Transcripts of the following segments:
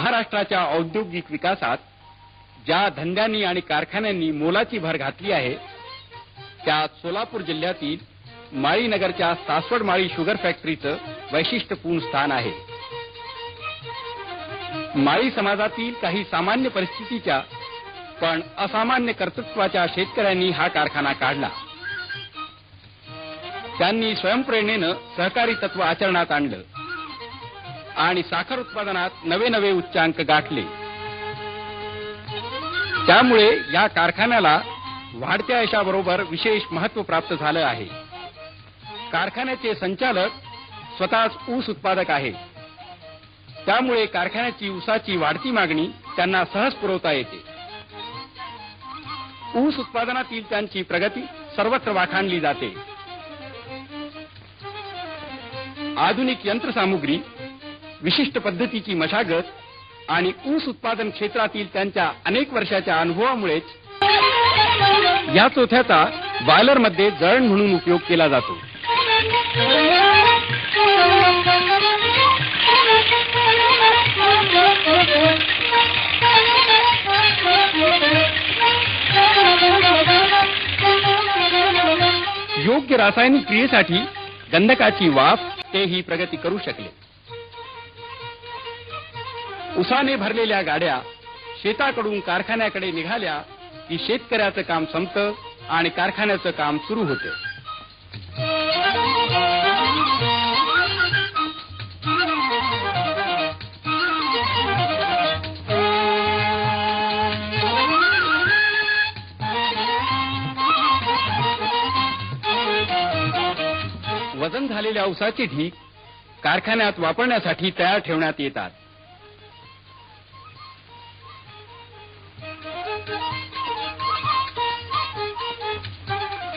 महाराष्ट्राच्या औद्योगिक विकासात ज्या धंद्यांनी आणि कारखान्यांनी मोलाची भर घातली आहे त्यात सोलापूर जिल्ह्यातील माळीनगरच्या सासवड माळी शुगर फॅक्टरीचं वैशिष्ट्यपूर्ण स्थान आहे. माळी समाजातील काही सामान्य परिस्थितीच्या पण असामान्य कर्तृत्वाच्या शेतकऱ्यांनी हा कारखाना काढला. त्यांनी स्वयंप्रेरणेनं सहकारी तत्व आचरणात आणलं आणि साखर उत्पादनात नवे नवे उच्चांक गाठले. त्यामुळे या कारखान्याला वाढत्या यशाबरोबर विशेष महत्त्व प्राप्त झालं आहे. कारखान्याचे संचालक स्वतःच ऊस उत्पादक आहे. त्यामुळे कारखान्याची ऊसाची वाढती मागणी त्यांना सहज पुरवता येते. ऊस उत्पादनातील त्यांची प्रगती सर्वत्र वाखाणली जाते. आधुनिक यंत्रसामुग्री, विशिष्ट पद्धतीची मशागत आणि ऊस उत्पादन क्षेत्रातील त्यांच्या अनेक वर्षाच्या अनुभवामुळेच या चोथ्याचा बॉयलरमध्ये जळण म्हणून उपयोग केला जातो. योग्य रासायनिक क्रियेसाठी गंधकाची वाफ तेही प्रगती करू शकले. उसाने भरलेल्या गाड्या शेताकडून कारखान्याकडे निघाल्या की शेतकऱ्याचं काम संपतं आणि कारखान्याचं काम सुरू होतं. वजन झालेल्या ऊसाची ढीग कारखान्यात वापरण्यासाठी तयार ठेवण्यात येतात.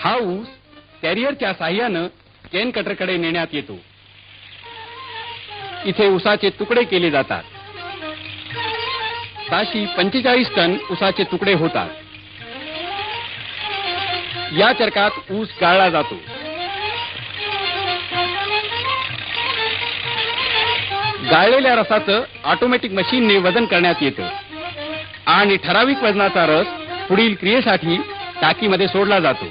हा ऊस कॅरियरच्या साह्यानं केन कटरकडे नेण्यात येतो. इथे ऊसाचे तुकडे केले जातात. ताशी 45 टन ऊसाचे तुकडे होतात. या चरकात ऊस गाळला जातो. गाळलेल्या रसाचं ऑटोमॅटिक मशीनने वजन करण्यात येतं आणि ठराविक वजनाचा रस पुढील क्रियेसाठी टाकीमध्ये सोडला जातो.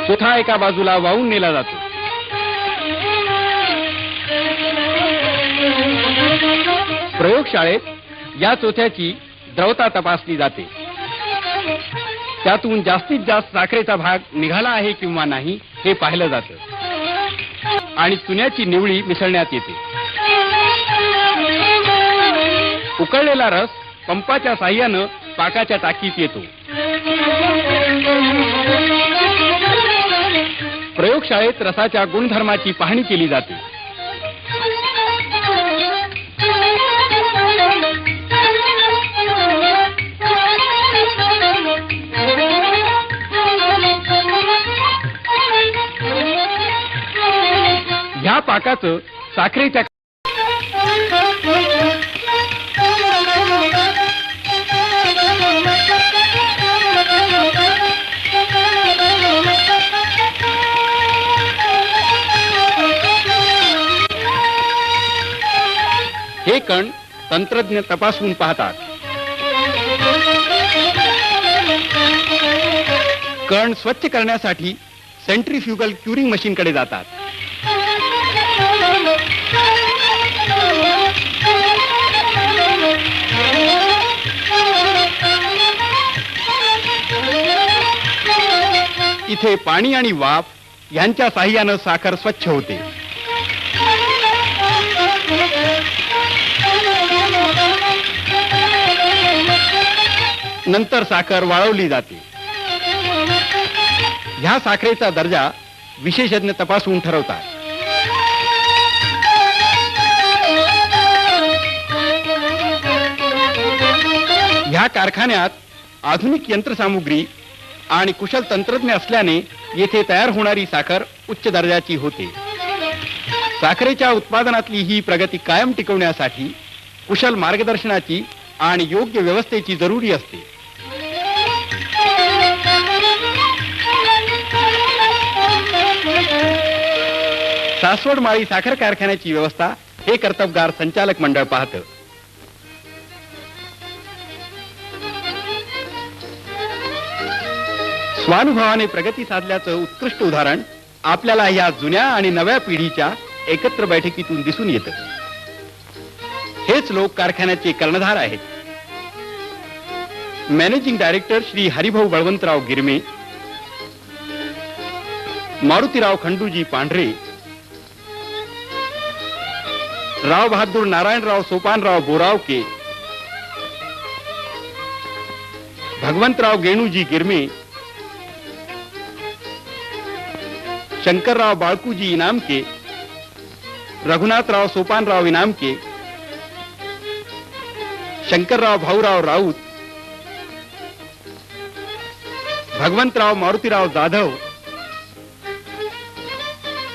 चोथा एका बाजूला वाहून नेला जातो. प्रयोगशाळेत या चोथ्याची द्रवता तपासली जाते. त्यातून जास्तीत जास्त साखरेचा भाग निघाला आहे किंवा नाही हे पाहिलं जातं आणि चुन्याची निवळी मिसळण्यात येते. उकळलेला रस पंपाच्या साह्यानं पाकाच्या टाकीत येतो. प्रयोगशाळेत रसाच्या गुणधर्माची पाहणी केली जाते. ह्या पाकाचं साखरेच्या हे कण तंत्रज्ञ तपासून पाहतात. कण स्वच्छ करण्यासाठी सेंट्रीफ्युगल क्युरिंग मशीनकडे जातात. इथे पाणी आणि वाफ यांच्या साह्यानं साखर स्वच्छ होते. नंतर साखर वाळवली जाते. ह्या साखरेचा दर्जा विशेषज्ञ तपासून ठरवतात. ह्या कारखान्यात आधुनिक यंत्रसामुग्री आणि कुशल तंत्रज्ञ असल्याने येथे तयार होणारी साखर उच्च दर्जाची होते. साखरेच्या उत्पादनातली ही प्रगती कायम टिकवण्यासाठी कुशल मार्गदर्शनाची आणि योग्य व्यवस्थेची जरुरी असते. सासवड माळी साखर कारखान्याची व्यवस्था हे कर्तबगार संचालक मंडळ पाहतं. स्वानुभवाने प्रगती साधल्याचं उत्कृष्ट उदाहरण आपल्याला या जुन्या आणि नव्या पिढीच्या एकत्र बैठकीतून दिसून येतं. हेच लोक कारखान्याचे कर्णधार आहेत. मॅनेजिंग डायरेक्टर श्री हरिभाऊ बळवंतराव गिरमे, मारुतीराव खंडूजी पांढरे, राव बहादूर नारायणराव सोपानराव बोरावके, भगवंतराव गेणूजी गिरमे, शंकरराव बाळकूजी इनामके, रघुनाथराव सोपानराव इनामके, शंकरराव भाऊराव राऊत, भगवंतराव मारुतीराव जाधव,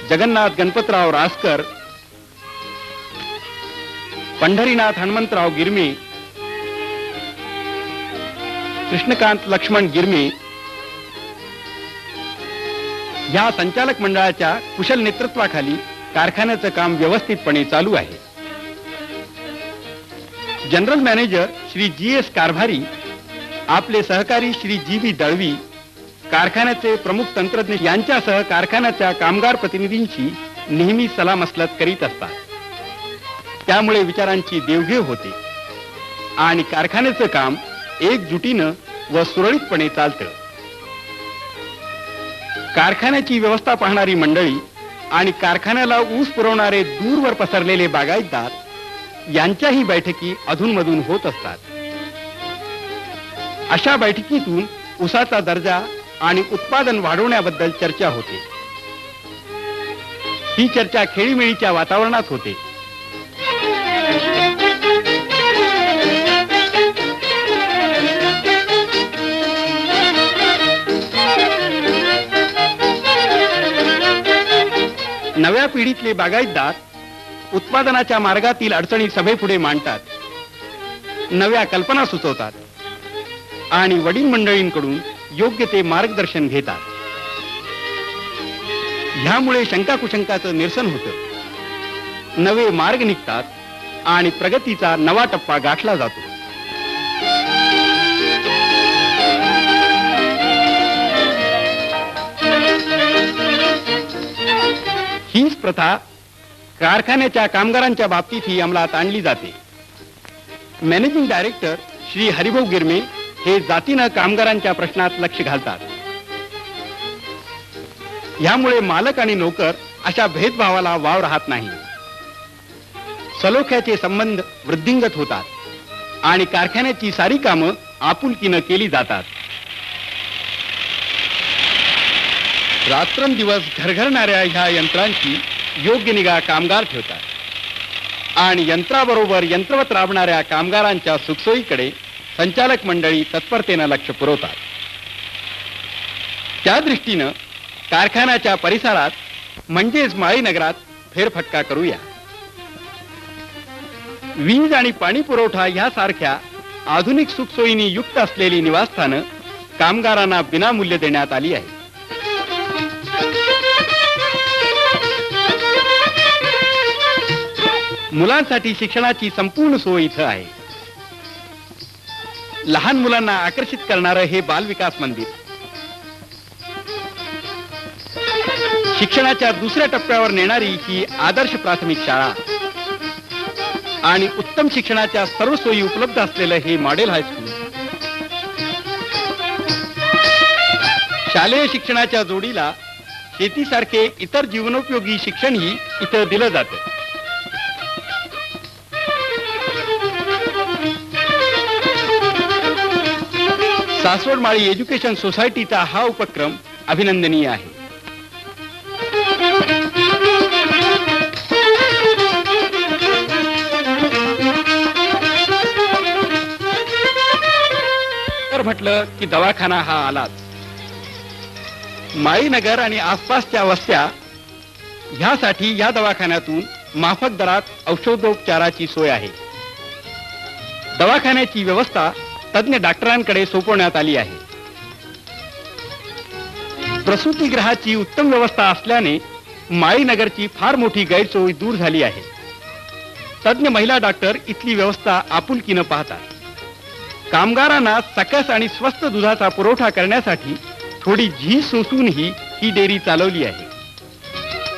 जगन्नाथ गणपतराव रासकर, पंढरीनाथ हनुमंतराव गिरमे, कृष्णकांत लक्ष्मण गिरमे या संचालक मंडळाच्या कुशल नेतृत्वाखाली कारखान्याचं काम व्यवस्थितपणे चालू आहे. General manager Shri G S. Karbhari, आपले सहकारी श्री जी.बी. दळवी, कारखान्याचे प्रमुख तंत्रज्ञ यांच्यासह कारखान्याच्या कामगार प्रतिनिधींशी नेहमी सलामसलत करीत असतात. त्यामुळे विचारांची देवघेव होते आणि कारखान्याचं काम एकजुटीनं व सुरळीतपणे चालतं. कारखान्याची व्यवस्था पाहणारी मंडळी आणि कारखान्याला ऊस पुरवणारे दूरवर पसरलेले बागायतदार यांच्याही बैठकी अधूनमधून होत असतात. अशा बैठकीतून ऊसाचा दर्जा आणि उत्पादन वाढवण्याबद्दल चर्चा होते. ही चर्चा खेळीमेळीच्या वातावरणात होते. नव्या पिढीतले बागायतदार उत्पादनाच्या मार्गातील अडचणी सभेपुढे मांडतात, नव्या कल्पना सुचवतात आणि वडील मंडळींकडून योग्य ते मार्गदर्शन घेतात. ह्यामुळे शंकाकुशंकाचं निरसन होतं, नवे मार्ग निघतात आणि प्रगतीचा नवा टप्पा गाठला जातो. हीच प्रथा कारखान्याच्या कामगारांच्या बाबतीतही अंमलात आणली जाते. मॅनेजिंग डायरेक्टर श्री हरिभाऊ गिरमे हे जातीनं कामगारांच्या प्रश्नात लक्ष घालतात. यामुळे मालक आणि नोकर अशा भेदभावाला वाव राहत नाही. सलोख्याचे संबंध वृद्धिंगत होतात आणि कारखान्याची सारी कामं आपुलकीनं केली जातात. रात्रंदिवस घरघरणाऱ्या ह्या यंत्रांची योग्य निगा कामगार ठेवतात आणि यंत्राबरोबर यंत्रवत राबणाऱ्या कामगारांच्या सुखसोयीकडे संचालक मंडळी तत्परतेनं लक्ष पुरवतात. त्या दृष्टीनं कारखान्याच्या परिसरात म्हणजेच माळी नगरात फेरफटका करूया. वीज आणि पाणी पुरवठा ह्यासारख्या आधुनिक सुखसोयींनी युक्त असलेली निवासस्थानं कामगारांना विनामूल्य देण्यात आली आहे. मुलांसाठी शिक्षणाची संपूर्ण सोय इथं आहे. लहान मुलांना आकर्षित करणारं हे बालविकास मंदिर, शिक्षणाच्या दुसऱ्या टप्प्यावर नेणारी ही आदर्श प्राथमिक शाळा आणि उत्तम शिक्षणाच्या सर्व सोयी उपलब्ध असलेलं हे मॉडेल हायस्कूल. शालेय शिक्षणाच्या जोडीला शेतीसारखे इतर जीवनोपयोगी शिक्षणही इथं दिलं जातं. सासवड माळी एज्युकेशन सोसायटीचा हा उपक्रम अभिनंदनीय आहे. तर म्हटलं की दवाखाना हा आलाच. माळीनगर आणि आसपासच्या वस्त्या ह्यासाठी या दवाखान्यातून माफक दरात औषधोपचाराची सोय आहे. दवाखान्याची व्यवस्था तज्ञ डॉक्टरांकडे सोपवण्यात आली आहे. प्रसूतीगृहाची उत्तम व्यवस्था असल्याने माळीनगरची फार मोठी गैरसोय दूर झाली आहे. तज्ञ महिला डॉक्टर इथली व्यवस्था आपुलकीनं पाहतात. कामगारांना सकस आणि स्वस्त दुधाचा पुरवठा करण्यासाठी थोडी झी सोसूनही ही डेअरी चालवली आहे.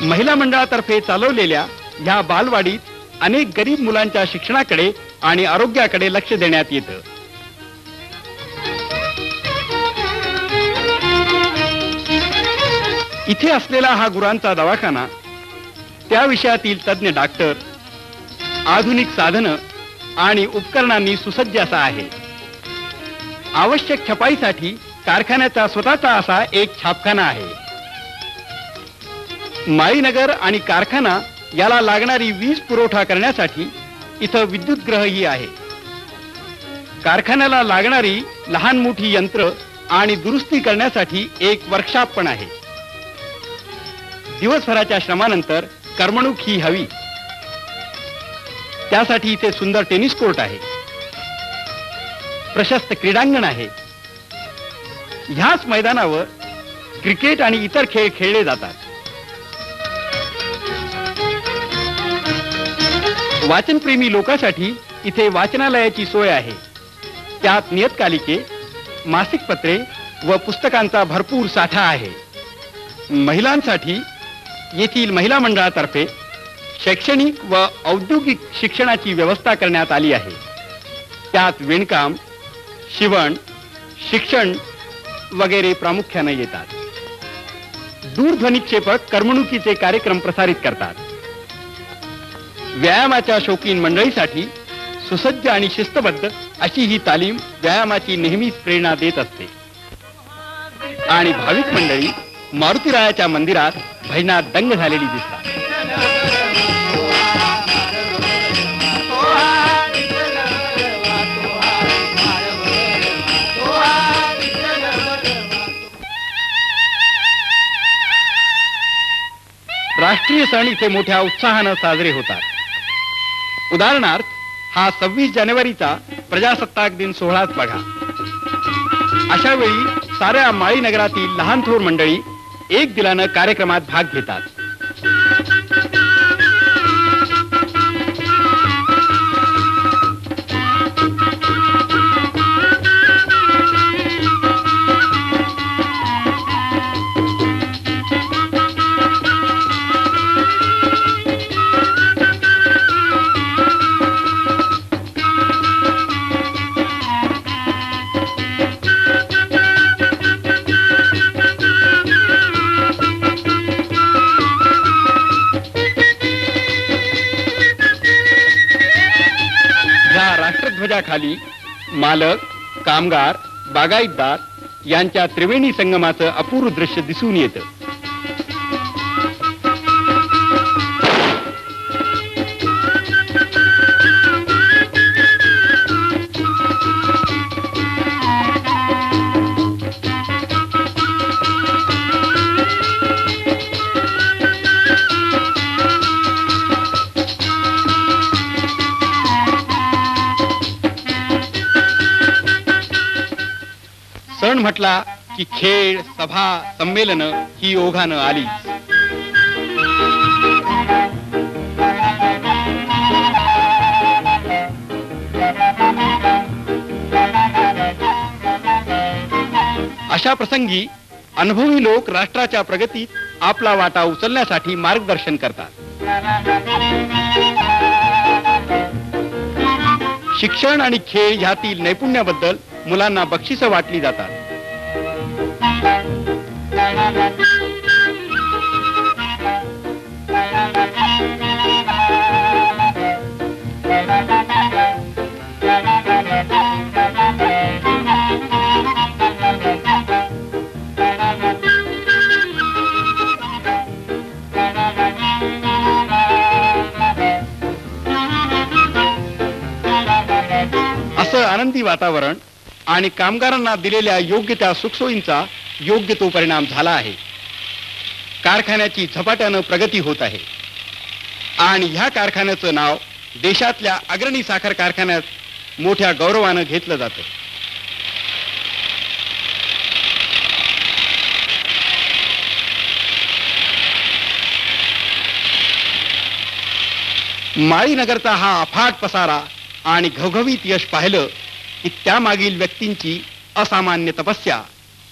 महिला मंडळातर्फे चालवलेल्या ह्या बालवाडीत अनेक गरीब मुलांच्या शिक्षणाकडे आणि आरोग्याकडे लक्ष देण्यात येतं. इथे असलेला हा गुरांचा दवाखाना त्या विषयातील तज्ञ डॉक्टर, आधुनिक साधनं आणि उपकरणांनी सुसज्ज असा आहे. आवश्यक छपाईसाठी कारखान्याचा स्वतःचा असा एक छापखाना आहे. माळीनगर आणि कारखाना याला लागणारी वीज पुरवठा करण्यासाठी इथं विद्युतगृहही आहे. कारखान्याला लागणारी लहान मोठी यंत्र आणि दुरुस्ती करण्यासाठी एक वर्कशॉप पण आहे. दिवसभराच्या श्रमानंतर करमणूक ही हवी, त्यासाठी इथे सुंदर टेनिस कोर्ट आहे, प्रशस्त क्रीडांगण आहे. ह्याच मैदानावर क्रिकेट आणि इतर खेळ खेळले जातात. वाचनप्रेमी लोकांसाठी इथे वाचनालयाची सोय आहे. त्यात नियतकालिके, मासिक पत्रे व पुस्तकांचा भरपूर साठा आहे. महिलांसाठी येथील महिला मंडळातर्फे शैक्षणिक व औद्योगिक शिक्षणाची व्यवस्था करण्यात आली आहे. त्यात विणकाम, शिवण, शिक्षण वगैरे प्रामुख्याने येतात. दूरध्वनिक्षेपक करमणुकीचे कार्यक्रम प्रसारित करतात. व्यायामाच्या शौकीन मंडळीसाठी सुसज्ज आणि शिस्तबद्ध अशी ही तालीम व्यायामाची नेहमीच प्रेरणा देत असते. आणि भाविक मंडळी मारुतीरायाच्या मंदिरात भजनात दंग झालेली दिसतात. राष्ट्रीय सण इथे मोठ्या उत्साहानं साजरे होतात. उदाहरणार्थ हा 26 जानेवारीचा प्रजासत्ताक दिन सोहळाच बघा. अशा वेळी साऱ्या माळीनगरातील लहान थोर मंडळी एक दिलानं कार्यक्रमात भाग घेतात. ध्वजाखाली मालक, कामगार, बागायतदार यांच्या त्रिवेणी संगमाचं अपूर्व दृश्य दिसून येतं. सण म्हटला की खेळ, सभा, संमेलन ही ओघानं आली. अशा प्रसंगी अनुभवी लोक राष्ट्राच्या प्रगतीत आपला वाटा उचलण्यासाठी मार्गदर्शन करतात. शिक्षण आणि खेळ ह्यातील नैपुण्याबद्दल मुलांना बक्षिसं वाटली जातात. असं आनंदी वातावरण आणि कामगारांना दिलेल्या योग्य त्या सुखसोयींचा योग्य तो परिणाम झाला आहे. कारखान्याची झपाट्यानं प्रगती होत आहे आणि ह्या कारखान्याचं नाव देशातल्या अग्रणी साखर कारखान्यात मोठ्या गौरवानं घेतलं जातं. माळीनगरचा हा अफाट पसारा आणि घवघवीत यश पाहिलं की त्यामागील व्यक्तींची असामान्य तपस्या,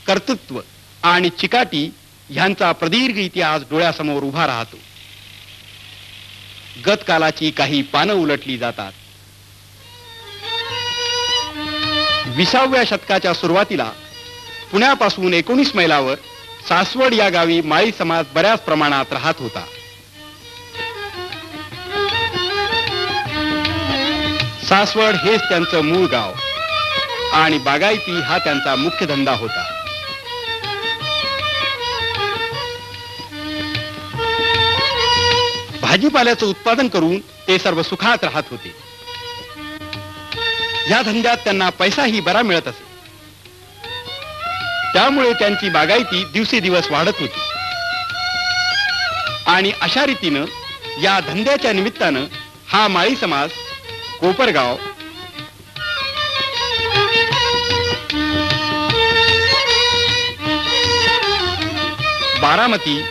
कर्तृत्व आणि चिकाटी ह्यांचा प्रदीर्घ इतिहास डोळ्यासमोर उभा राहतो. गतकालाची काही पानं उलटली जातात. 20व्या शतकाच्या सुरुवातीला पुण्यापासून 19 मैलावर सासवड या गावी माळी समाज बऱ्याच प्रमाणात राहत होता. सासवड हेच त्यांचं मूळ गाव आणि बागायती हा त्यांचा मुख्य धंदा होता. भाजीपाल्याचं उत्पादन करून ते सर्व सुखात राहत होते. या धंद्यात त्यांना पैसाही बरा मिळत असे. त्यामुळे त्यांची बागायती दिवसेदिवस वाढत होती. आणि अशा रीतीनं या धंद्याच्या निमित्तानं हा माळी समाज कोपरगाव, बारामती,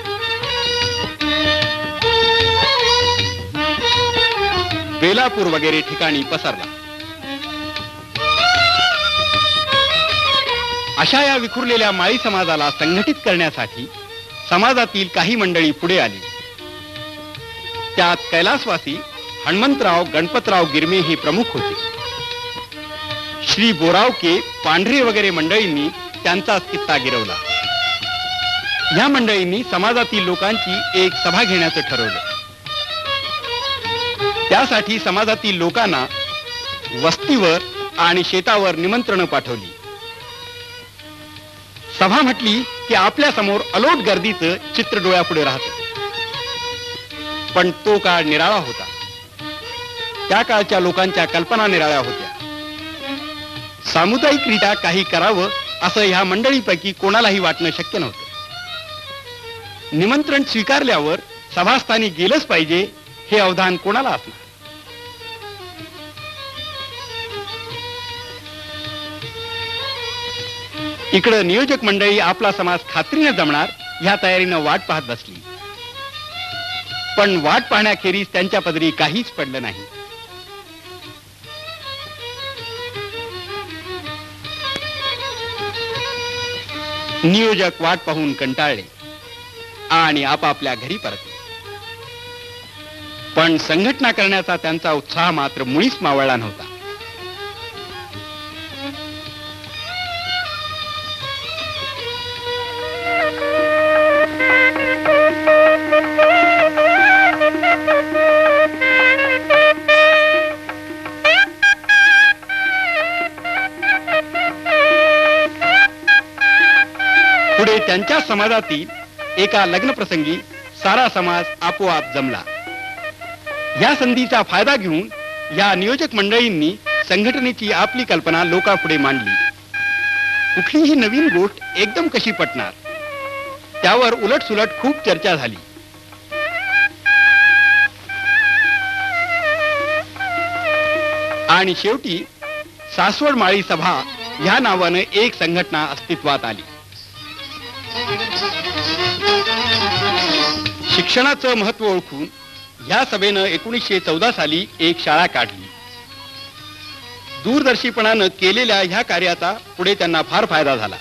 बेलापूर वगैरे ठिकाणी पसरला. अशा या विखुरलेल्या माळी समाजाला संघटित करण्यासाठी समाजातील काही मंडळी पुढे आली. त्यात कैलासवासी हनुमंतराव गणपतराव गिरमे हे प्रमुख होते. श्री बोरावके, पांढरे वगैरे मंडळींनी त्यांचाच किस्सा गिरवला. या मंडळींनी समाजातील लोकांची एक सभा घेण्याचं ठरवलं. त्यासाठी समाजातील लोकांना वस्तीवर आणि शेतावर निमंत्रण पाठवली. सभा म्हटली की आपल्या समोर अलोट गर्दीचं चित्र डोळ्यापुढे राहतं. पण तो काळ निराळा होता. त्या काळच्या लोकांच्या कल्पना निराळ्या होत्या. सामुदायिकरित्या काही करावं असं ह्या मंडळीपैकी कोणालाही वाटणं शक्य नव्हतं. निमंत्रण स्वीकारल्यावर सभास्थानी गेलंच पाहिजे हे अवधान कोणाला असणार. इकडं नियोजक मंडळी आपला समाज खात्रीनं जमणार ह्या तयारीनं वाट पाहत बसली. पण वाट पाहण्याखेरीज त्यांच्या पदरी काहीच पडलं नाही. नियोजक वाट पाहून कंटाळले आणि आपापल्या घरी परतले. पण संघटना करण्याचा त्यांचा उत्साह मात्र मुळीच मावळला नव्हता. पुढे त्यांच्या समाजातील एका लग्न प्रसंगी सारा समाज आपोआप जमला. या संधीचा फायदा घेऊन या नियोजक मंडळींनी संघटनेची आपली कल्पना लोकांपुढे मांडली. कुठलीही नवीन गोष्ट एकदम कशी पटणार, त्यावर उलटसुलट खूप चर्चा झाली. आणि शेवटी सासवड माळी सभा ह्या नावानं एक संघटना अस्तित्वात आली. शिक्षणाचं महत्व ओळखून ह्या सभेनं 1914 साली एक शाळा काढली. दूरदर्शीपणानं केलेल्या ह्या कार्याचा पुढे त्यांना फार फायदा झाला.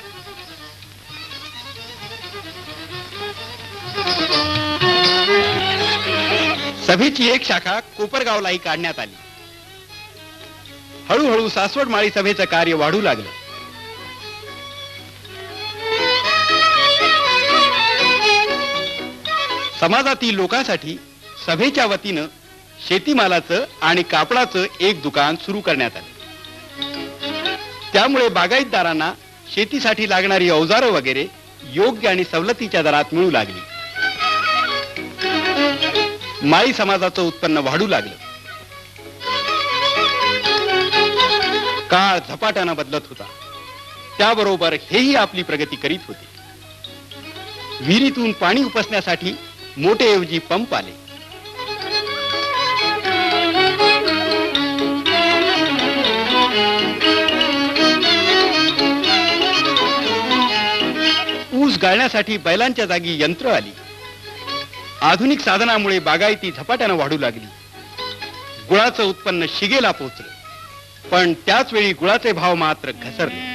सभेची एक शाखा कोपरगावलाही काढण्यात आली. हळूहळू सासवड माळी सभेचं कार्य वाढू लागलं. समाजातील लोकांसाठी सभेच्या वतीनं शेतीमालाचं आणि कापडाचं एक दुकान सुरू करण्यात आलं. त्यामुळे बागायतदारांना शेतीसाठी लागणारी अवजारं वगैरे योग्य आणि सवलतीच्या दरात मिळू लागली. माळी समाजाचं उत्पन्न वाढू लागलं. काळ झपाट्यानं बदलत होता. त्याबरोबर हेही आपली प्रगती करीत होते. विहिरीतून पाणी उपसण्यासाठी मोठेऐवजी पंप आले. ऊस गाळण्यासाठी बैलांच्या जागी यंत्र आली. आधुनिक साधनामुळे बागायती झपाट्यानं वाढू लागली. गुळाचं उत्पन्न शिगेला पोचलं, पण त्याच वेळी गुळाचे भाव मात्र घसरले.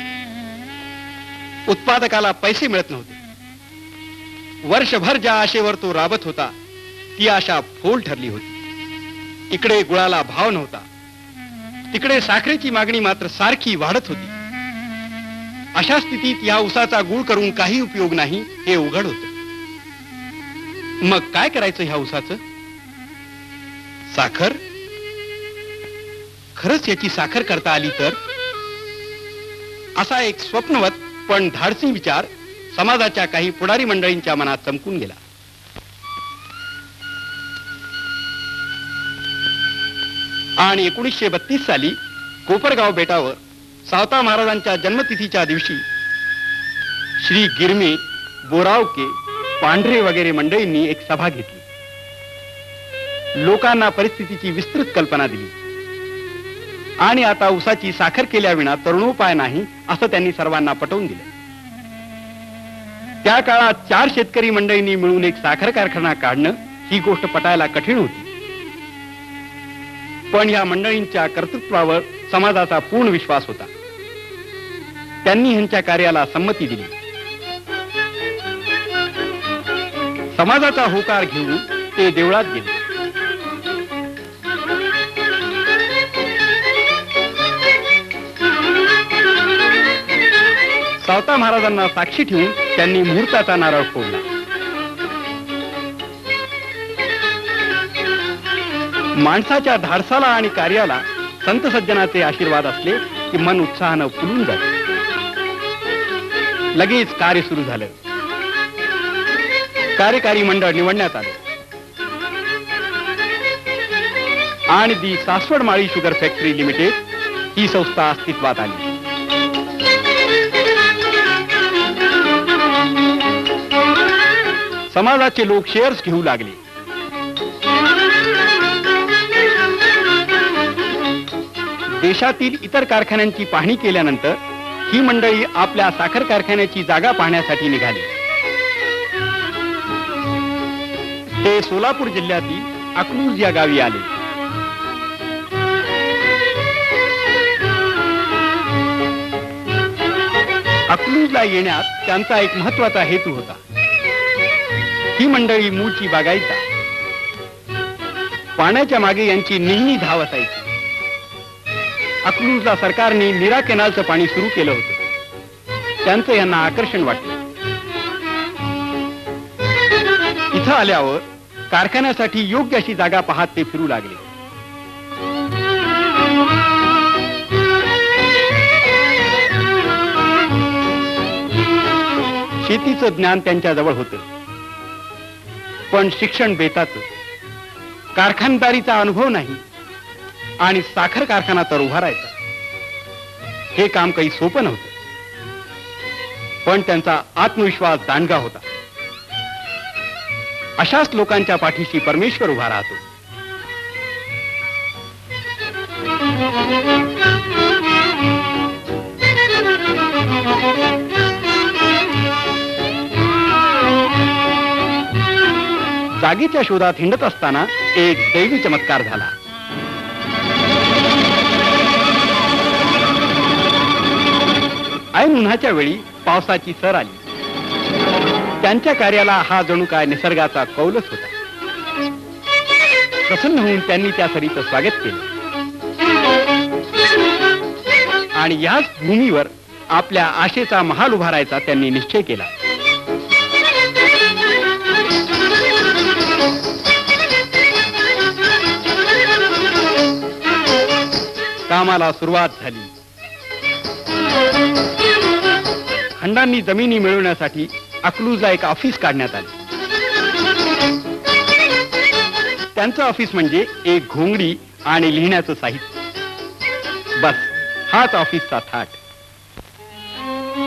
उत्पादकाला पैसे मिळत नव्हते. वर्षभर ज्या आशेवर तो राबत होता ती आशा फोल ठरली होती. इकडे गुळाला भाव नव्हता, तिकडे साखरेची मागणी मात्र सारखी वाढत होती. अशा स्थितीत या उसाचा गुळ करून काही उपयोग नाही हे उघड होतं. मग काय करायचं ह्या उसाचं? साखर? खरंच याची साखर करता आली तर? असा एक स्वप्नवत पण धाडसी विचार समाजाच्या काही पुढारी मंडळींच्या मनात चमकून गेला. आणि 1932 साली कोपरगाव बेटावर सावता महाराजांच्या जन्मतिथीच्या दिवशी श्री गिरमे, बोरावके, पांढरे वगैरे मंडळींनी एक सभा घेतली. लोकांना परिस्थितीची विस्तृत कल्पना दिली आणि आता उसाची साखर केल्याविना तरुणोपाय नाही असं त्यांनी सर्वांना पटवून दिलं. त्या काळात 4 शेतकरी मंडळींनी मिळून एक साखर कारखाना काढणं ही गोष्ट पटायला कठीण होती. पण या मंडळींच्या कर्तृत्वावर समाजाचा पूर्ण विश्वास होता. त्यांनी ह्यांच्या कार्याला संमती दिली. समाजाचा होकार घेऊन ते देवळात गेले. सावता महाराजांना साक्षी ठेवून त्यांनी मुहूर्ताचा नारळ फोडला. माणसाच्या धाडसाला आणि कार्याला संत सज्जनाचे आशीर्वाद असले की मन उत्साहानं फुलून जाते. लगेच कार्य सुरू झालं. कार्यकारी मंडळ निवडण्यात आलं आणि दी सासवड माळी शुगर फॅक्टरी लिमिटेड ही संस्था अस्तित्वात आली. समाजाचे लोक शेअर्स घेऊ लागले. देशातील इतर कारखान्यांची पाहणी केल्यानंतर ही मंडळी आपल्या साखर कारखान्याची जागा पाहण्यासाठी निघाली. ते सोलापूर जिल्ह्यातील अकलूज या गावी आले. अकलूजला येण्यात त्यांचा एक महत्वाचा हेतू होता. ही मंडळी मूळची बागायता. पाण्याच्या मागे यांची नेहमी धाव असायची. अकलूजला सरकारने नीरा केनालचं पाणी सुरू केलं होतं. त्यांचं यांना आकर्षण वाटलं. इथं आल्यावर कारखान्यासाठी योग्य अशी जागा पाहत ते फिरू लागले. शेतीचं ज्ञान त्यांच्या जवळ होतं, पण शिक्षण बेताचं. कारखानदारीचा अनुभव नाही आणि साखर कारखाना तर उभारायचा. हे काम काही सोपं नव्हतं, पण त्यांचा आत्मविश्वास दांडगा होता. अशाच लोकांच्या पाठीशी परमेश्वर उभा राहतो. जागेच्या शोधात हिंडत असताना एक दैवी चमत्कार झाला. ऐन उन्हाच्या वेळी पावसाची सर आली. त्यांच्या कार्याला हा जणू काय निसर्गाचा कौलच होता. प्रसन्न होऊन त्यांनी त्या सरीचं स्वागत केलं आणि याच भूमीवर आपल्या आशेचा महाल उभारायचा त्यांनी निश्चय केला. कामाला सुरुवात झाली. खंडांनी जमिनी मिळवण्यासाठी अकलूजला एक ऑफिस काढण्यात आले. त्यांचं ऑफिस म्हणजे एक घोंगडी आणि लिहिण्याचं साहित्य. बस हाच ऑफिसचा थाट.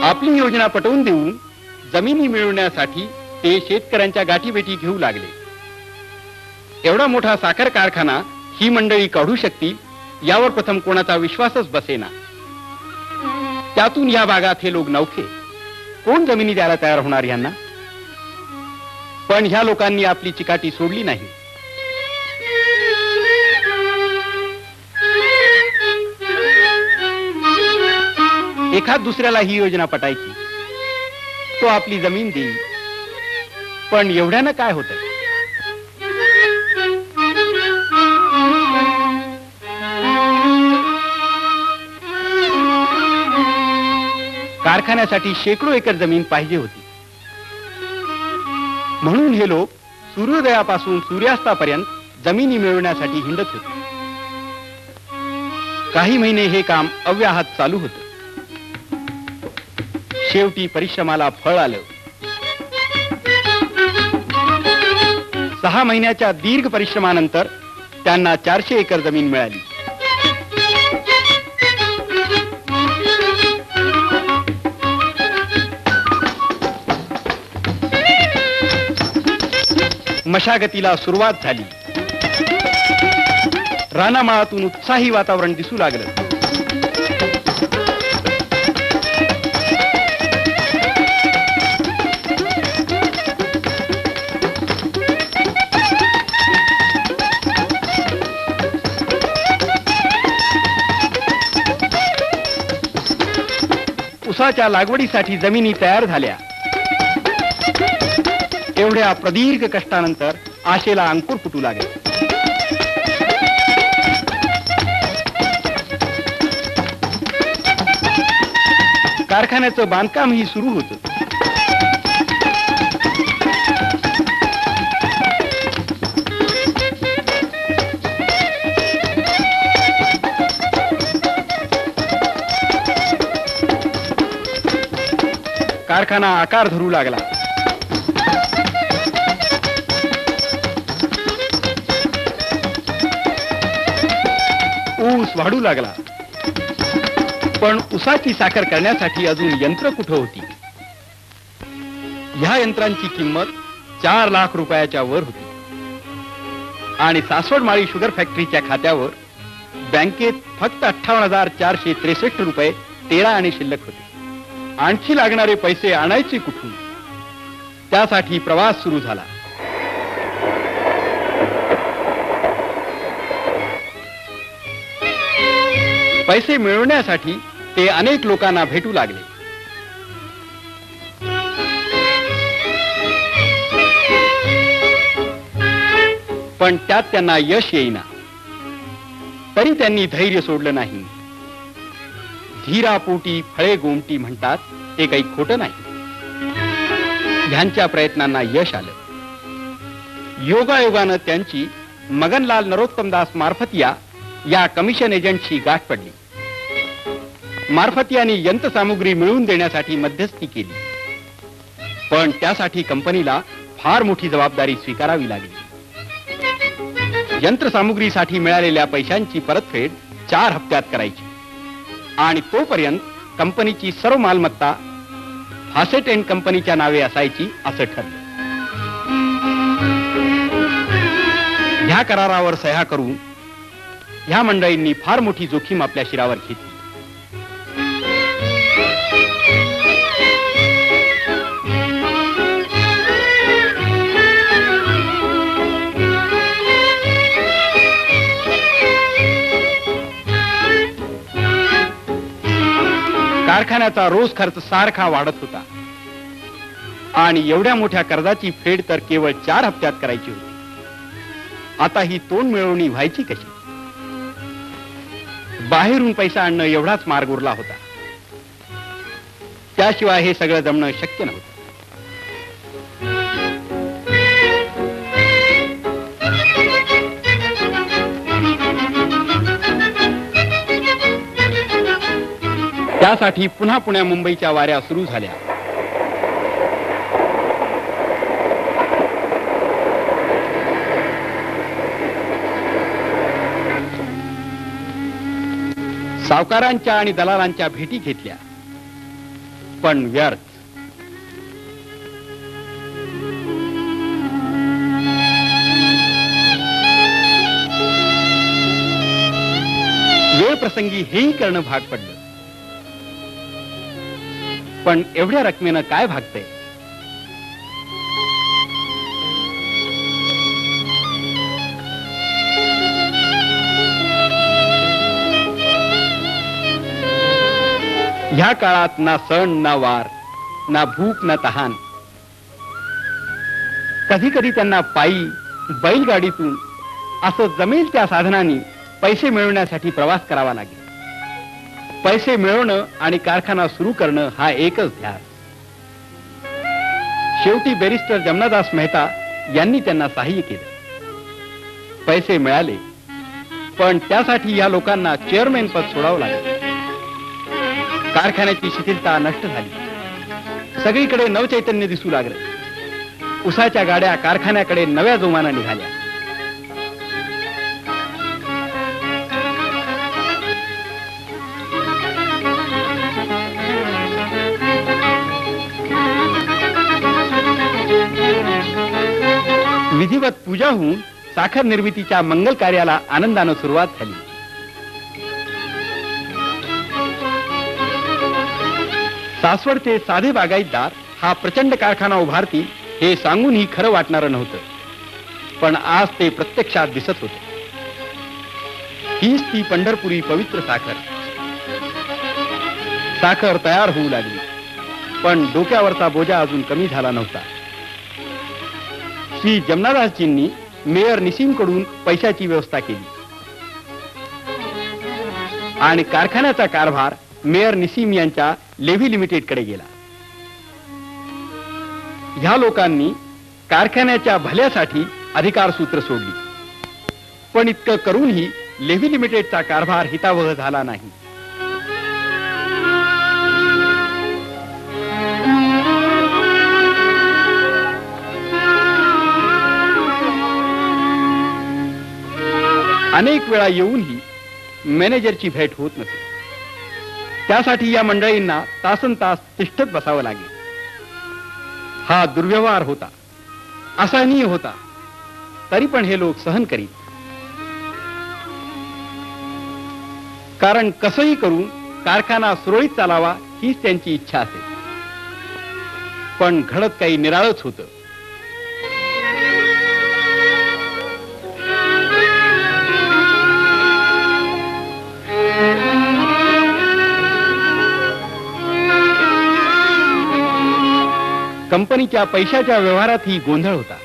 आपली योजना पटवून देऊन जमिनी मिळवण्यासाठी ते शेतकऱ्यांच्या गाठीभेटी घेऊ लागले. एवढा मोठा साखर कारखाना ही मंडळी काढू शकतील यावर प्रथम कोणाचा विश्वासच बसेना. त्यातून या भागात हे लोक नवखे. कोण जमिनी द्यायला तयार होणार यांना? पण ह्या लोकांनी आपली चिकाटी सोडली नाही. एखाद दुसऱ्याला ही योजना पटायची, तो आपली जमीन देईल. पण एवढ्यानं काय होतं? कारखान्यासाठी शेकडो एकर जमीन पाहिजे होती. म्हणून हे लोक सूर्योदयापासून सूर्यास्तापर्यंत जमिनी मिळवण्यासाठी हिंडत होते. काही महिने हे काम अव्याहत चालू होतं. शेवटी परिश्रमाला फळ आलं. 6 महिन्याच्या दीर्घ परिश्रमानंतर त्यांना 400 एकर जमीन मिळाली. मशागतीला सुरुवात झाली. रानामाळातून उत्साही वातावरण दिसू लागलं. उसाच्या लागवडीसाठी जमिनी तयार झाल्या. एवढ्या प्रदीर्घ कष्टानंतर आशेला अंकुर फुटू लागले. कारखान्याचं बांधकामही सुरू होतं. कारखाना आकार धरू लागला. ऊस वाढू लागला. पण उसाची साखर करण्यासाठी अजून यंत्र कुठं होती? ह्या यंत्रांची किंमत 4 लाख रुपयाच्या वर होती. आणि सासवडमाळी शुगर फॅक्टरीच्या खात्यावर बँकेत फक्त 58,463 रुपये 13 आणे शिल्लक होते. आणखी लागणारे पैसे आणायचे कुठून? त्यासाठी प्रवास सुरू झाला. पैसे मिळवण्यासाठी ते अनेक लोकांना भेटू लागले. पण त्यात त्यांना यश येईना. तरी त्यांनी धैर्य सोडलं नाही. धीरापोटी फळे गोमटी म्हणतात, ते काही खोटं नाही. ह्यांच्या प्रयत्नांना यश आलं. योगायोगानं त्यांची मगनलाल नरोत्तमदास मार्फतिया या कमिशन एजंटशी गाठ पडली. मार्फतियानी यंत्रसामुग्री मिळवून देण्यासाठी मध्यस्थी केली. पण त्यासाठी कंपनीला फार मोठी जबाबदारी स्वीकारावी लागली. यंत्रसामुग्रीसाठी मिळालेल्या पैशांची परतफेड 4 हप्त्यात करायची. आणि तोपर्यंत कंपनीची सर्व मालमत्ता फासेट अँड कंपनीच्या नावे असायची असं ठरलं. ह्या करारावर सह्या करून ह्या मंडळींनी फार मोठी जोखीम आपल्या शिरावर घेतली. कारखान्याचा रोज खर्च सारखा वाढत होता. आणि एवढ्या मोठ्या कर्जाची फेड तर केवळ 4 हप्त्यात करायची होती. आता ही तोंड मिळवणी व्हायची कशी? बाहेरून पैसा आणणं एवढाच मार्ग उरला होता. त्याशिवाय हे सगळं जमणं शक्य नव्हतं. त्यासाठी पुन्हा पुण्या मुंबईच्या वाऱ्या सुरू झाल्या. सावकारांच्या आणि दलालांच्या भेटी घेतल्या, पण व्यर्थ. वेळ प्रसंगी हेही करणं भाग पडलं. पण एवढ्या रकमेनं काय भागतंय? ह्या काळात ना सण ना वार, ना भूक ना तहान. कधी कधी त्यांना पायी, बैलगाडीतून असं जमेल त्या साधनांनी पैसे मिळवण्यासाठी प्रवास करावा लागेल. पैसे मिळवणं आणि कारखाना सुरू करणं हा एकच ध्यास. शेवटी बॅरिस्टर जमनादास मेहता यांनी त्यांना सहाय्य केलं. पैसे मिळाले, पण त्यासाठी या लोकांना चेअरमॅन पद सोडावं लागलं. कारखान्याची शिथिलता नष्ट झाली. सगळीकडे नवचैतन्य दिसू लागलं. उसाच्या गाड्या कारखान्याकडे नव्या जोमाने निघाल्या. विधिवत पूजा होऊन साखर निर्मितीच्या मंगल कार्याला आनंदानं सुरुवात झाली. सासवडचे साधे बागायतदार हा प्रचंड कारखाना उभारतील हे सांगूनही खरं वाटणारं नव्हतं, पण आज ते प्रत्यक्षात दिसत होते. हीच ती पंढरपुरी पवित्र साखर. साखर तयार होऊ लागली, पण डोक्यावरचा बोजा अजून कमी झाला नव्हता. श्री जमनादासजींनी मेयर निसीमकडून पैशाची व्यवस्था केली आणि कारखान्याचा कारभार मेयर निसीम यांच्या लेव्ही लिमिटेडकडे गेला. ह्या लोकांनी कारखान्याच्या भल्यासाठी अधिकार सूत्र सोडली, पण इतकं करूनही लेव्ही लिमिटेडचा कारभार हितावह झाला नाही. अनेक वेळा येऊनही मॅनेजरची भेट होत नसे. त्यासाठी या मंडळींना तासनतास तिष्ठत बसावं लागेल. हा दुर्व्यवहार होता, असहनीय होता, तरी पण हे लोक सहन करीत. कारण कसंही करून कारखाना सुरळीत चालावा हीच त्यांची इच्छा असे. पण घडत काही निराळच होतं. कंपनीच्या पैशाच्या व्यवहारातही गोंधळ होता.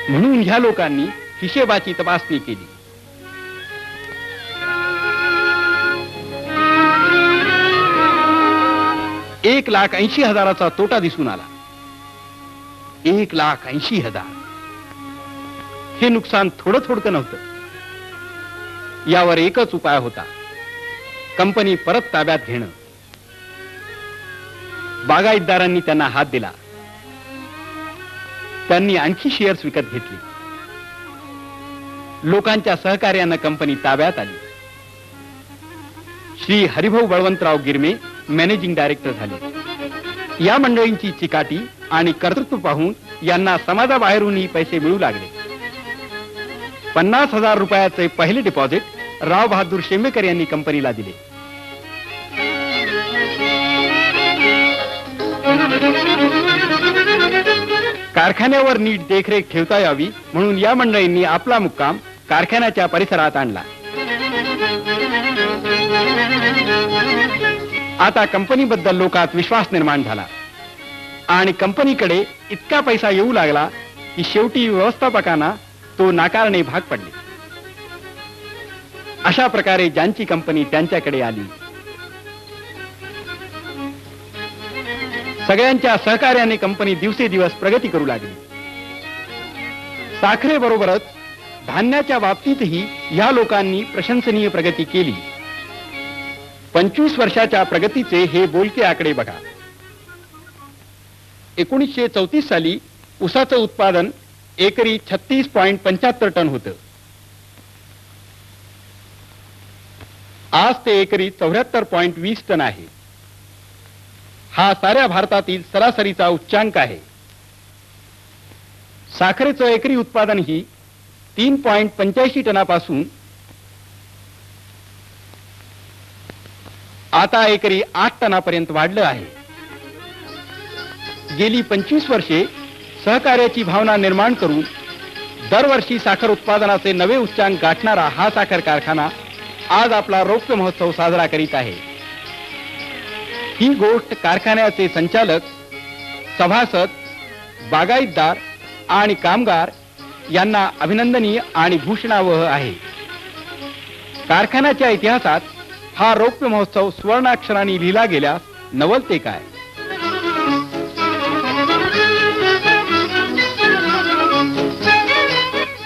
म्हणून ह्या लोकांनी हिशेबाची तपासणी केली. $1,80,000 तोटा दिसून आला. 1,80,000 हे नुकसान थोडं थोडकं नव्हतं. यावर एकच उपाय होता, कंपनी परत ताब्यात घेणं. बागायतदारांनी त्यांना हात दिला. त्यांनी आणखी शेअर्स विकत घेतली. लोकांच्या सहकार्यानं कंपनी ताब्यात आली. श्री हरिभाऊ बळवंतराव गिरमे मॅनेजिंग डायरेक्टर झाले. या मंडळींची चिकाटी आणि कर्तृत्व पाहून यांना समाजाबाहेरूनही पैसे मिळू लागले. 50,000 रुपयाचे पहिले डिपॉझिट राव बहादूर शेंबेकर यांनी कंपनीला दिले. कारखान्यावर नीट देखरेख ठेवता यावी म्हणून या मंडळींनी आपला मुक्काम कारखान्याच्या परिसरात आणला. आता कंपनीबद्दल लोकात विश्वास निर्माण झाला आणि कंपनीकडे इतका पैसा येऊ लागला की शेवटी व्यवस्थापकांना तो नाकारणे भाग पडले. अशा प्रकारे ज्यांची कंपनी त्यांच्याकडे आली. सगळ्यांच्या सहकार्याने कंपनी दिवसेदिवस प्रगती करू लागली. साखरेबरोबरच धान्याच्या बाबतीतही या लोकांनी प्रशंसनीय प्रगती केली. 25 वर्षाच्या प्रगतीचे हे बोलके आकडे बघा. 1934 साली ऊसाचं उत्पादन एकरी 36.75 टन होतं. आज ते एकरी 74.20 टन आहे. हा साऱ्या भारतातील सरासरीचा उच्चांक आहे. साखरेचं एकरी उत्पादन ही 3.85 टनापासून आता एकरी 8 टनापर्यंत वाढलं आहे. गेली 25 वर्षे सहकार्याची भावना निर्माण करून दरवर्षी साखर उत्पादनाचे नवे उच्चांक गाठणारा हा साखर कारखाना आज आपला रौप्य महोत्सव साजरा करीत आहे. ही गोष्ट कारखान्याचे संचालक, सभासद, बागायतदार आणि कामगार यांना अभिनंदनीय आणि भूषणावह आहे. कारखान्याच्या इतिहासात हा रौप्य महोत्सव सुवर्णाक्षरांनी लिहिला गेल्यास नवल ते काय.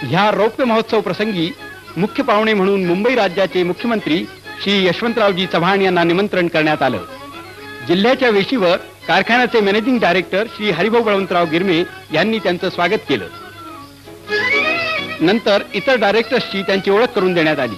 ह्या रौप्य महोत्सव प्रसंगी मुख्य पाहुणे म्हणून मुंबई राज्याचे मुख्यमंत्री श्री यशवंतरावजी चव्हाण यांना निमंत्रण करण्यात आलं. जिल्ह्याच्या वेशीवर कारखान्याचे मॅनेजिंग डायरेक्टर श्री हरिभाऊ बळवंतराव गिरमे यांनी त्यांचं स्वागत केलं. नंतर इतर डायरेक्टर्सची त्यांची ओळख करून देण्यात आली.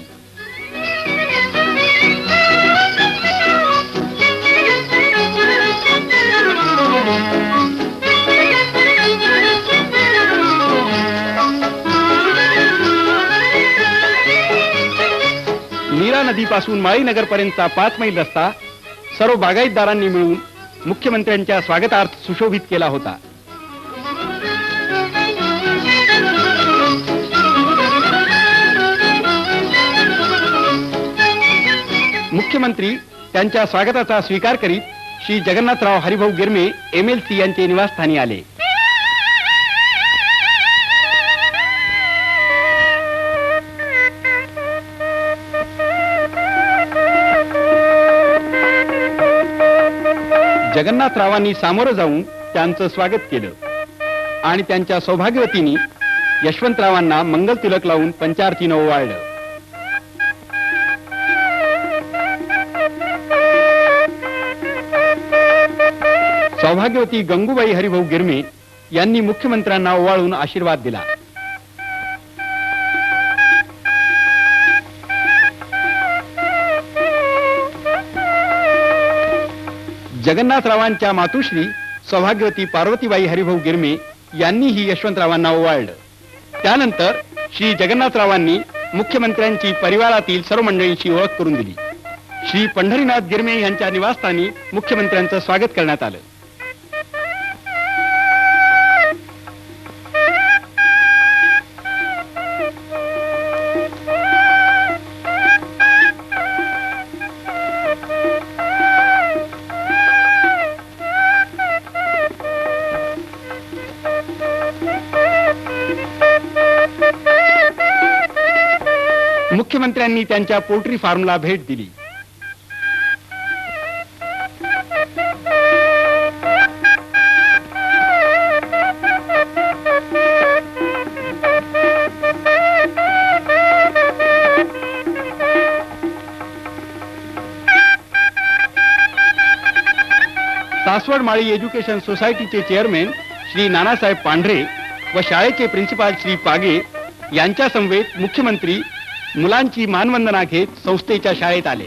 नीरा नदीपासून माळीनगर पर्यंतचा 5 मैल रस्ता सर्व बागायतदारांनी मिळून मुख्यमंत्र्यांच्या स्वागतार्थ सुशोभित केला होता. मुख्यमंत्री त्यांच्या स्वागताचा स्वीकार करीत श्री जगन्नाथराव हरिभाऊ गिरमे MLC यांचे निवासस्थानी आले. जगन्नाथरावांनी सामोरं जाऊन त्यांचं स्वागत केलं आणि त्यांच्या सौभाग्यवतींनी यशवंतरावांना मंगल तिलक लावून पंचारतीनं ओवाळलं. सौभाग्यवती गंगूबाई हरिभाऊ गिरमे यांनी मुख्यमंत्र्यांना ओवाळून आशीर्वाद दिला. जगन्नाथरावांच्या मातुश्री सौभाग्यवती पार्वतीबाई हरिभाऊ गिरमे यांनीही यशवंतरावांना ओवाळलं. त्यानंतर श्री जगन्नाथरावांनी मुख्यमंत्र्यांची परिवारातील सर्व मंडळींची ओळख करून दिली. श्री पंढरीनाथ गिरमे यांच्या निवासस्थानी मुख्यमंत्र्यांचं स्वागत करण्यात आलं. मुख्यमंत्र्यांनी त्यांच्या पोल्ट्री फार्मला भेट दिली. सासवड माळी एज्युकेशन सोसायटीचे चेअरमॅन श्री नानासाहेब पांढरे व शाळेचे प्रिन्सिपाल श्री पागे यांच्या समवेत मुख्यमंत्री मुलांची मानवंदना घेत संस्थेच्या शाळेत आले.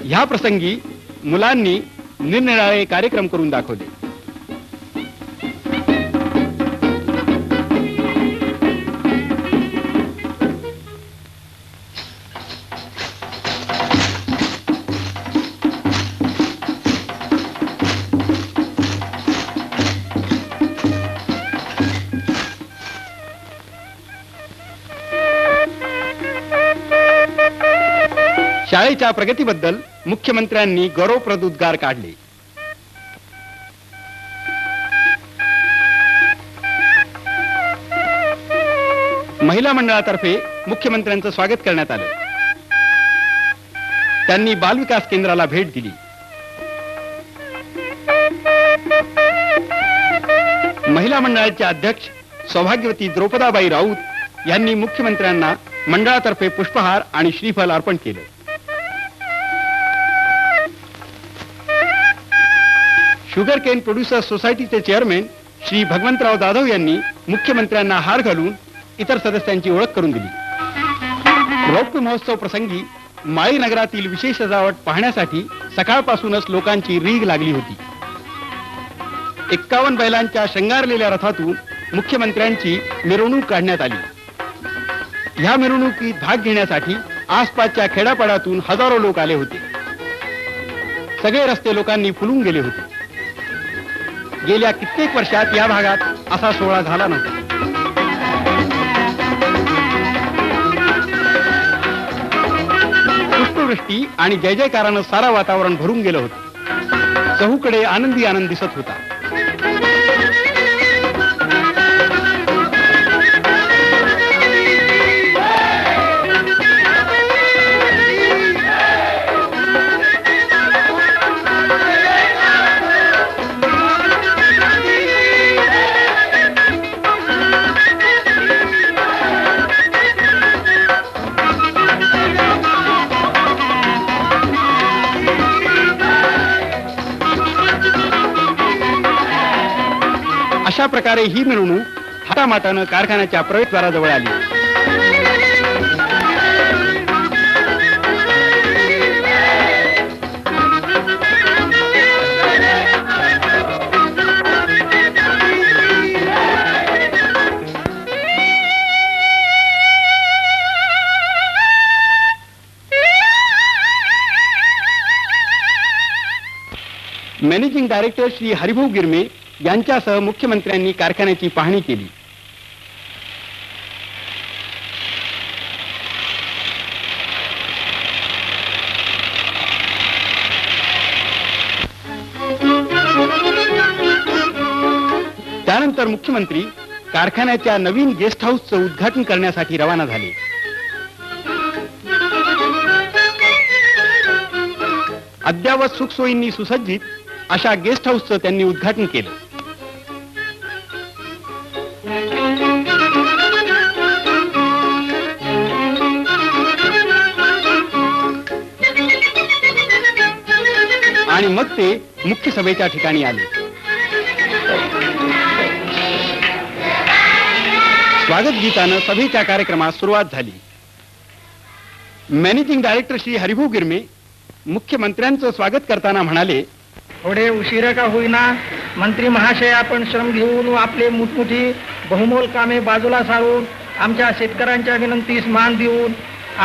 ह्या प्रसंगी मुलांनी निरनिराळे कार्यक्रम करून दाखवले. शाळेच्या प्रगतीबद्दल मुख्यमंत्र्यांनी गौरवप्रद उद्गार काढले. महिला मंडळातर्फे मुख्यमंत्र्यांचं स्वागत करण्यात आलं. त्यांनी बालविकास केंद्राला भेट दिली. महिला मंडळाच्या अध्यक्ष सौभाग्यवती द्रौपदाबाई राऊत यांनी मुख्यमंत्र्यांना मंडळातर्फे पुष्पहार आणि श्रीफल अर्पण केलं. शुगर केन प्रोड्युसर्स सोसायटीचे चेअरमॅन श्री भगवंतराव जाधव यांनी मुख्यमंत्र्यांना हार घालून इतर सदस्यांची ओळख करून दिली. रौप्य महोत्सव प्रसंगी माळी नगरातील विशेष सजावट पाहण्यासाठी सकाळपासूनच लोकांची रीघ लागली होती. 51 बैलांच्या शृंगारलेल्या रथातून मुख्यमंत्र्यांची मिरवणूक काढण्यात आली. ह्या मिरवणुकीत भाग घेण्यासाठी आसपासच्या खेड्यापाड्यातून हजारो लोक आले होते. सगळे रस्ते लोकांनी फुलून गेले होते. गेल्या कित्येक वर्षात या भागात असा सोहळा झाला नव्हता. पुष्पवृष्टी आणि जय जयकारानं सारा वातावरण भरून गेलं होतं. चहूकडे आनंदी आनंद दिसत होता. अशा प्रकारे ही मिरवणूक थाटामाटानं कारखान्याच्या प्रवेशद्वाराजवळ आली. मॅनेजिंग डायरेक्टर श्री हरिभाऊ गिरमे यांच्यासह मुख्यमंत्र्यांनी कारखान्याची पाहणी केली. त्यानंतर मुख्यमंत्री कारखान्याच्या नवीन गेस्ट हाऊसचं उद्घाटन करण्यासाठी रवाना झाले. अद्ययावत सुखसोयींनी सुसज्जित अशा गेस्ट हाऊसचं त्यांनी उद्घाटन केलं. आणि मग ते मुख्य सभेच्या ठिकाणी आले. स्वागत गीतानं सभेच्या कार्यक्रमास सुरुवात झाली. मॅनेजिंग डायरेक्टर श्री हरिभाऊ गिरमे मुख्यमंत्र्यांचं स्वागत करताना म्हणाले, थोडे उशिरा का होईना मंत्री महाशय आपण श्रम घेऊन व आपले मोठमोठी बहुमोल कामे बाजूला सारून आमच्या शेतकऱ्यांच्या विनंतीस मान देऊन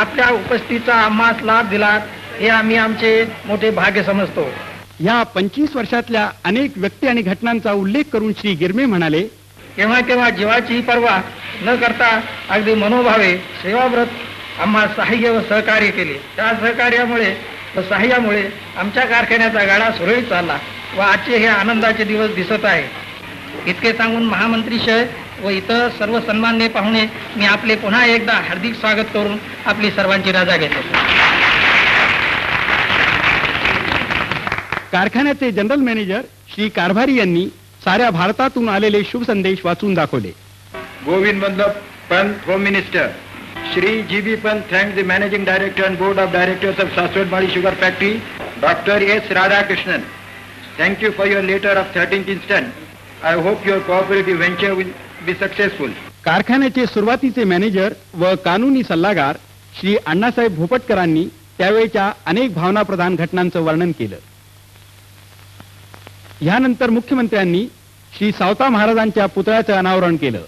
आपल्या उपस्थितीचा आम्हास लाभ दिलात हे आम्ही आमचे मोठे भाग्य समजतो. या 25 वर्षातल्या अनेक व्यक्ती आणि घटनांचा उल्लेख करून श्री गिरमे म्हणाले, केव्हा केव्हा जीवाची पर्वा न करता अगदी मनोभावे सेवाव्रत आम्हा सहाय्य व सहकार्य केले. त्या सहकार्यामुळे व सहाय्यामुळे आमच्या कारखान्याचा गाडा सुरळीत चालला व आजचे हे आनंदाचे दिवस दिसत आहे. इतके सांगून महामंत्रीशय व इतर सर्व सन्माननीय पाहुणे मी आपले पुन्हा एकदा हार्दिक स्वागत करून आपली सर्वांची रजा घेतो. कारखान्याचे जनरल मॅनेजर श्री कारभारी यांनी साऱ्या भारतातून आलेले शुभ संदेश वाचून दाखवले. Govind Vallabh Pant, home minister. Shri G.B. Pant thanks the Managing Director and Board of Directors of Saswatmali Sugar Factory, Dr. S. Radhakrishnan. Thank you for your letter of 13th instant. I hope your cooperative venture will be successful. कारखान्याचे सुरुवातीचे manager व कानूनी सल्लागार श्री अण्णासाहेब भोपटकरांनी त्यावेळच्या अनेक भावनाप्रधान घटनांचं वर्णन केलं. यानंतर मुख्यमंत्र्यांनी श्री सावता महाराजांच्या पुतळ्याचं अनावरण केलं.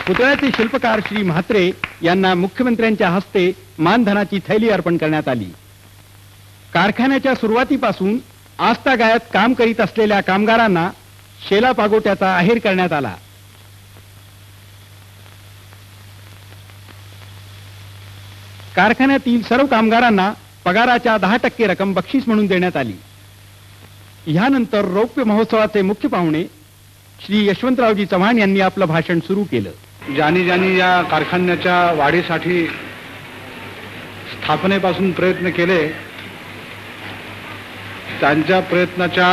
पुतळ्याचे शिल्पकार श्री म्हात्रे यांना मुख्यमंत्र्यांच्या हस्ते मानधनाची थैली अर्पण करण्यात आली. कारखान्याच्या सुरुवातीपासून आजतागायत काम करीत असलेल्या कामगारांना शेला पागोट्याचा आहेर करण्यात आला. कारखान्यातील सर्व कामगारांना पगाराच्या 10% रक्कम बक्षीस म्हणून देण्यात आली. यानंतर रौप्य महोत्सवाचे मुख्य पाहुणे श्री यशवंतरावजी चव्हाण यांनी आपलं भाषण सुरू केलं. ज्यांनी ज्यांनी या कारखान्याच्या वाढीसाठी स्थापनेपासून प्रयत्न केले त्यांच्या प्रयत्नाच्या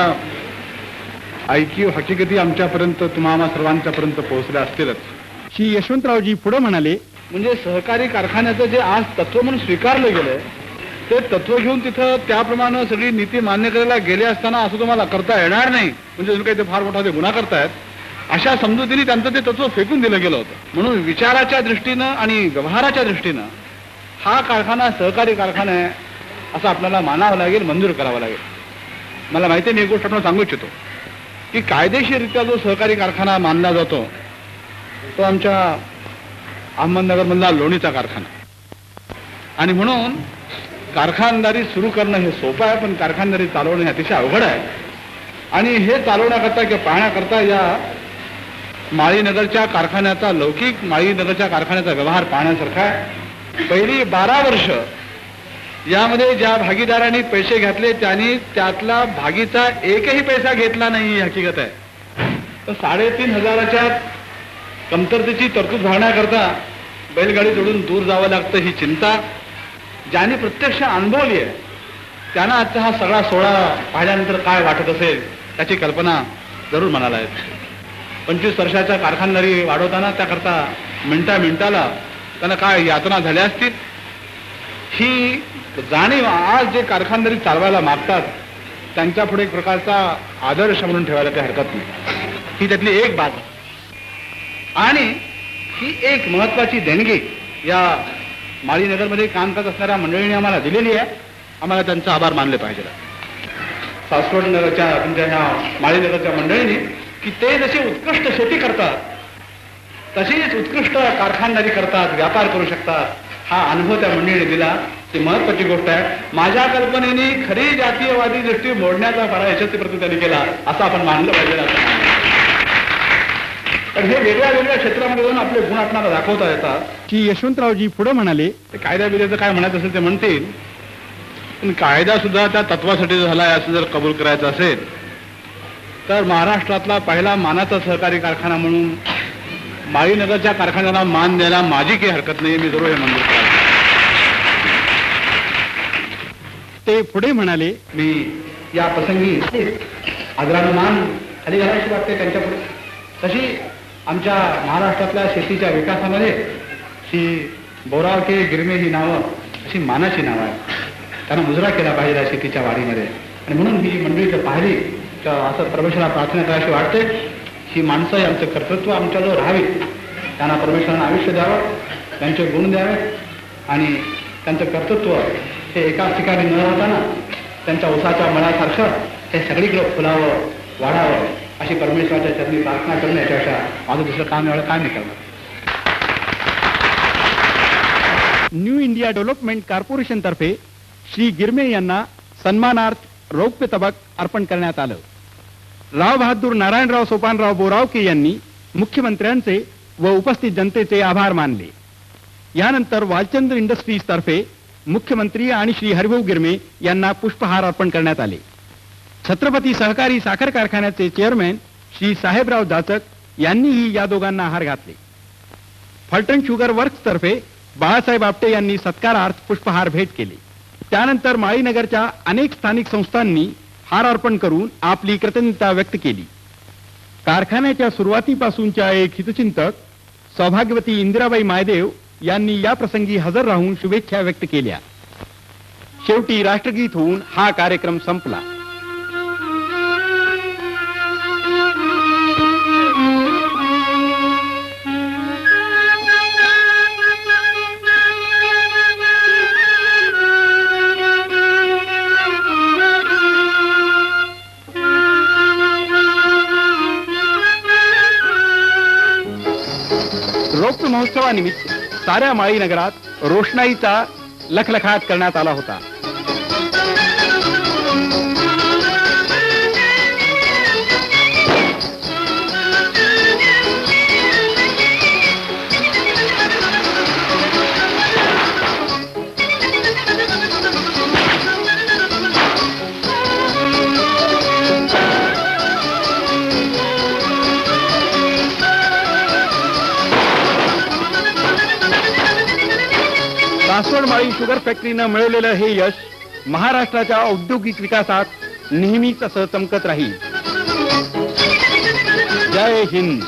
ऐकीव हकीकती आमच्यापर्यंत तुम्हा सर्वांच्यापर्यंत पोहोचल्या असतीलच. श्री यशवंतरावजी पुढे म्हणाले, म्हणजे सहकारी कारखान्याचं जे आज तत्व म्हणून स्वीकारलं गेलंय ते तत्व घेऊन तिथं त्याप्रमाणे सगळी नीती मान्य करायला गेले असताना असं तुम्हाला करता येणार नाही, म्हणजे अजून काही ते फार मोठा ते गुन्हा करतायत अशा समजुतीने त्यांचं ते तत्व फेकून दिलं गेलं होतं. म्हणून विचाराच्या दृष्टीनं आणि व्यवहाराच्या दृष्टीनं हा कारखाना सहकारी कारखाना आहे असं आपल्याला मानावं लागेल, मंजूर करावं लागेल. मला माहिती आहे, मी एक गोष्ट आपल्याला सांगू इच्छितो की कायदेशीररित्या जो सहकारी कारखाना मानला जातो तो आमच्या अहमदनगरमधला लोणीचा कारखाना. आणि म्हणून कारखानदारी सुरू करणं हे सोपं आहे, पण कारखानदारी चालवणं हे अतिशय अवघड आहे. आणि हे चालवण्याकरता किंवा पाहण्याकरता या माळीनगरच्या कारखान्याचा लौकिक माळीनगरच्या कारखान्याचा व्यवहार पाहण्यासारखा आहे. पहिली 12 वर्ष यामध्ये ज्या भागीदारांनी पैसे घातले त्यांनी त्यातला भागीचा एकही पैसा घेतला नाही ही हकीकत आहे. तर 3,500च्या कमतरतेची तरतूद भागण्याकरता बैलगाडी जोडून दूर जावं लागतं ही चिंता ज्यांनी प्रत्यक्ष अनुभवली आहे त्यांना आजचा हा सगळा सोहळा पाहिल्यानंतर काय वाटत असेल त्याची कल्पना जरूर मनाला येते. 25 वर्षाच्या कारखानदारी वाढवताना त्याकरता मिनिटाला त्यांना काय यातना झाल्या असतील ही जाणीव आज जे कारखानदारी चालवायला मागतात त्यांच्या पुढे एक प्रकारचा आदर्श म्हणून ठेवायला काही हरकत नाही. ही त्यातली एक बाब आणि ही एक महत्वाची देणगी या माळीनगरमध्ये काम करत असणाऱ्या मंडळींनी आम्हाला दिलेली आहे. आम्हाला त्यांचा आभार मानले पाहिजे. सासवड नगरच्या तुमच्या ह्या माळीनगरच्या मंडळींनी की ते जशी उत्कृष्ट शेती करतात तशीच उत्कृष्ट कारखानदारी करतात, व्यापार करू शकतात हा अनुभव त्या मंडळीने दिला. ती महत्वाची गोष्ट आहे. माझ्या कल्पनेने खरी जातीयवादी दृष्टी मोडण्याचा फार यशस्वी प्रयत्न त्यांनी केला असं आपण मानलं पाहिजे. तर हे वेगळ्या वेगळ्या क्षेत्रामध्ये जाऊन आपले गुण आपल्याला दाखवता येतात. की यशवंतरावजी पुढे म्हणाले, कायद्या बिद्याचं काय म्हणायचं असेल ते म्हणतील पण कायदा सुद्धा त्या तत्वासाठी झालाय असं जर कबूल करायचं असेल तर महाराष्ट्रातला पहिला मानाचा सहकारी कारखाना म्हणून माळीनगरच्या कारखान्याला मान द्यायला माझी काही हरकत नाही. मी जरूर हे मंजूर करायला. ते पुढे म्हणाले, मी या प्रसंगी आदरानं मान खाली घालायची वाटते त्यांच्या पुढे. तशी आमच्या महाराष्ट्रातल्या शेतीच्या विकासामध्ये ही बोराव के गिरमे ही नावं अशी मानाची नावं आहेत. त्यांना मुजरा केला पाहिजे या शेतीच्या वाढीमध्ये आणि म्हणून ही मंडळी जर पाहिली तर असं परमेश्वराला प्रार्थना करायची वाटते. ही माणसं यांचं कर्तृत्व आमच्याजवळ राहावी, त्यांना परमेश्वरानं आयुष्य द्यावं, त्यांचे गुण द्यावे आणि त्यांचं कर्तृत्व हे एकाच ठिकाणी न राहताना त्यांच्या उसाच्या मळासारखं हे सगळीकडे फुलावं, वाढावं अशी परमेश्वराच्या चरणी प्रार्थना करणं याच्यापेक्षा माझं दुसरं काम एवढं काय नाही करणार. न्यू इंडिया डेव्हलपमेंट कॉर्पोरेशन तर्फे श्री गिरमे यांना सन्मानार्थ रौप्य तबक अर्पण करण्यात आलं. राव बहादूर नारायणराव सोपानराव बोरावके यांनी मुख्यमंत्र्यांचे व उपस्थित जनतेचे आभार मानले. यानंतर वालचंद्र इंडस्ट्रीज तर्फे मुख्यमंत्री आणि श्री हरिभाऊ गिरमे यांना पुष्पहार अर्पण करण्यात आले. छत्रपती सहकारी साखर कारखान्याचे चेअरमॅन श्री साहेबराव जाचक यांनीही या दोघांना हार घातले. फलटण शुगर वर्क्स तर्फे बाळासाहेब आपटे यांनी सत्कारार्थ पुष्पहार भेट केले. त्यानंतर माळीनगरच्या अनेक स्थानिक संस्थांनी हार अर्पण करून आपली कृतज्ञता व्यक्त केली. कारखान्याच्या सुरुवातीपासूनच्या एक हितचिंतक सौभाग्यवती इंदिराबाई मायदेव यांनी या प्रसंगी हजर राहून शुभेच्छा व्यक्त केल्या. शेवटी राष्ट्रगीत होऊन हा कार्यक्रम संपला. रौप्य महोत्सवानिमित्त साऱ्या माळीनगरात रोषणाईचा लखलखाट करण्यात आला होता. सासवड माळी शुगर फॅक्टरीनं मिळवलेलं हे यश महाराष्ट्राच्या औद्योगिक विकासात नेहमीच असं चमकत राहील. जय हिंद.